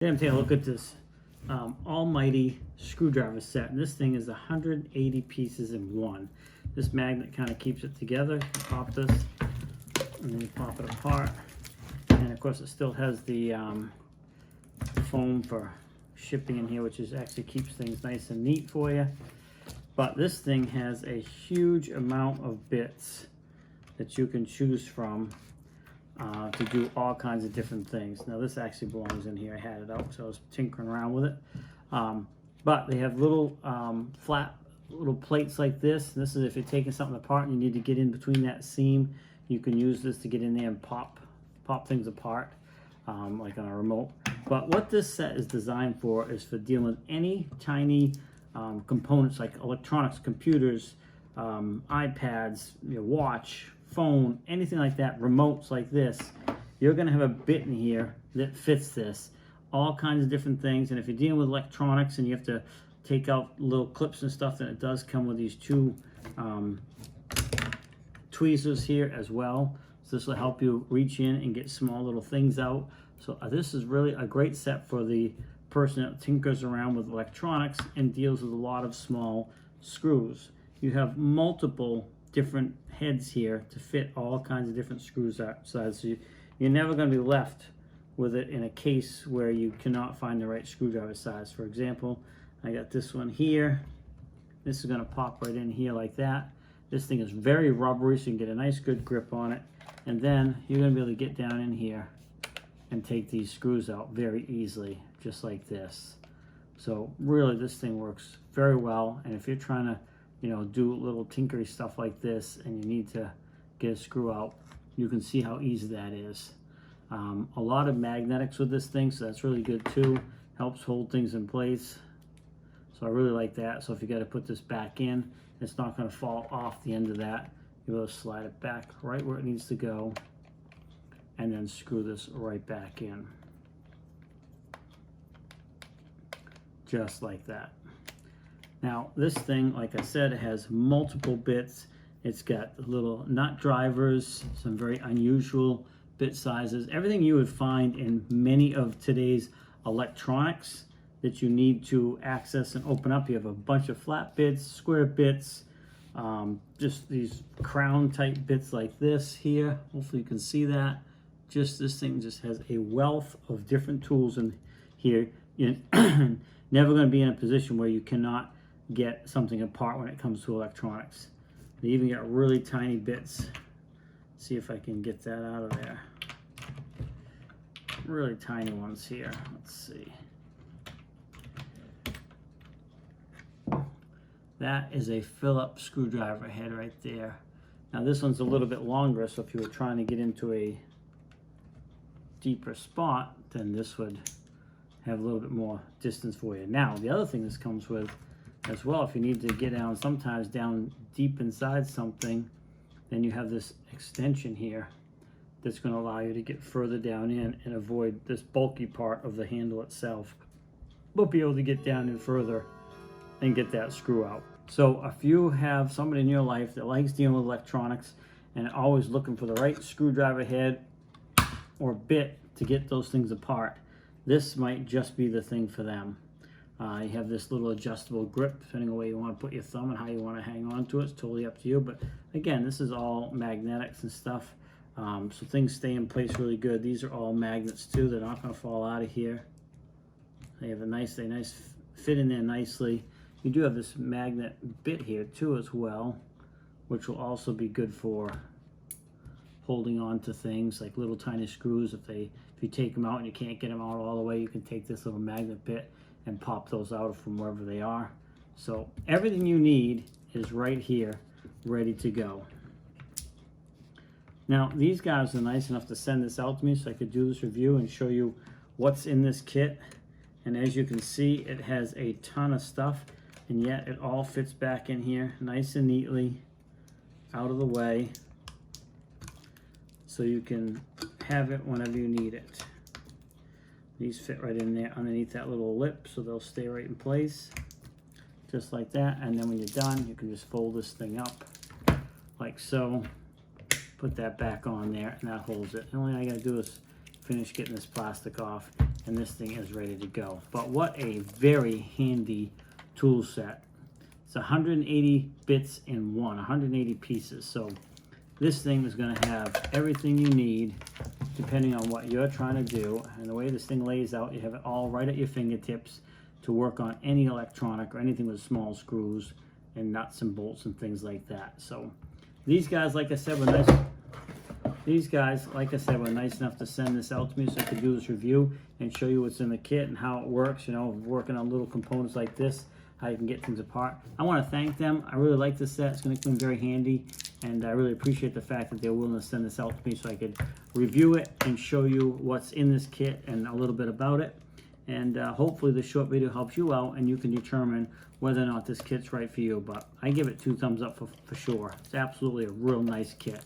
Today I'm taking a look at this almighty screwdriver set, and this thing is 180 pieces in one. This magnet kind of keeps it together. You pop this, and then you pop it apart, and of course it still has the foam for shipping in here, which is actually keeps things nice and neat for you. But this thing has a huge amount of bits that you can choose from to do all kinds of different things. Now this actually belongs in here. I had it out, so I was tinkering around with it. But they have little flat little plates like this. And this is if you're taking something apart and you need to get in between that seam, you can use this to get in there and pop things apart, like on a remote. But what this set is designed for is for dealing with any tiny components like electronics, computers, iPads, your watch, phone, anything like that, remotes like this. You're going to have a bit in here that fits this. All kinds of different things. And if you're dealing with electronics and you have to take out little clips and stuff, then it does come with these two tweezers here as well. So this will help you reach in and get small little things out. So this is really a great set for the person that tinkers around with electronics and deals with a lot of small screws. You have multiple different heads here to fit all kinds of different screws outside. So you're never going to be left with it in a case where you cannot find the right screwdriver size. For example, I got this one here. This is going to pop right in here like that. This thing is very rubbery, so you can get a nice good grip on it. And then you're going to be able to get down in here and take these screws out very easily, just like this. So really this thing works very well. And if you're trying to do little tinkery stuff like this and you need to get a screw out, you can see how easy that is. A lot of magnetics with this thing, so that's really good too. Helps hold things in place. So I really like that. So if you got to put this back in, it's not going to fall off the end of that. You're able to slide it back right where it needs to go and then screw this right back in. Just like that. Now this thing, like I said, it has multiple bits. It's got little nut drivers, some very unusual bit sizes, everything you would find in many of today's electronics that you need to access and open up. You have a bunch of flat bits, square bits, just these crown type bits like this here. Hopefully you can see that. Just this thing just has a wealth of different tools in here. You're never going to be in a position where you cannot get something apart when it comes to electronics. They even got really tiny bits. Let's see if I can get that out of there. Really tiny ones here. Let's see. That is a Phillips screwdriver head right there. Now this one's a little bit longer, so if you were trying to get into a deeper spot, then this would have a little bit more distance for you. Now the other thing this comes with as well, if you need to get down sometimes down deep inside something, then you have this extension here that's going to allow you to get further down in and avoid this bulky part of the handle itself, but be able to get down in further and get that screw out. So if you have somebody in your life that likes dealing with electronics and always looking for the right screwdriver head or bit to get those things apart, this might just be the thing for them. You have this little adjustable grip, depending on where you want to put your thumb and how you want to hang on to it. It's totally up to you. But again, this is all magnetics and stuff. So things stay in place really good. These are all magnets too. They're not going to fall out of here. They have a nice fit in there nicely. You do have this magnet bit here too as well, which will also be good for holding on to things like little tiny screws. If you take them out and you can't get them out all the way, you can take this little magnet bit and pop those out from wherever they are. So everything you need is right here, ready to go. Now these guys are nice enough to send this out to me so I could do this review and show you what's in this kit. And as you can see, it has a ton of stuff, and yet it all fits back in here nice and neatly out of the way, so you can have it whenever you need it. These fit right in there underneath that little lip, so they'll stay right in place, just like that. And then when you're done, you can just fold this thing up like so, put that back on there, and that holds it. The only thing I gotta do is finish getting this plastic off, and this thing is ready to go. But what a very handy tool set. It's 180 bits in one, 180 pieces. So this thing is going to have everything you need depending on what you're trying to do. And the way this thing lays out, you have it all right at your fingertips to work on any electronic or anything with small screws and nuts and bolts and things like that. So these guys, like I said, were nice. These guys, like I said, were nice enough to send this out to me so I could do this review and show you what's in the kit and how it works, you know, working on little components like this, how you can get things apart. I want to thank them. I really like this set. It's going to come in very handy, and I really appreciate the fact that they're willing to send this out to me so I could review it and show you what's in this kit and a little bit about it. And hopefully this short video helps you out and you can determine whether or not this kit's right for you. But I give it 2 thumbs up for sure. It's absolutely a real nice kit.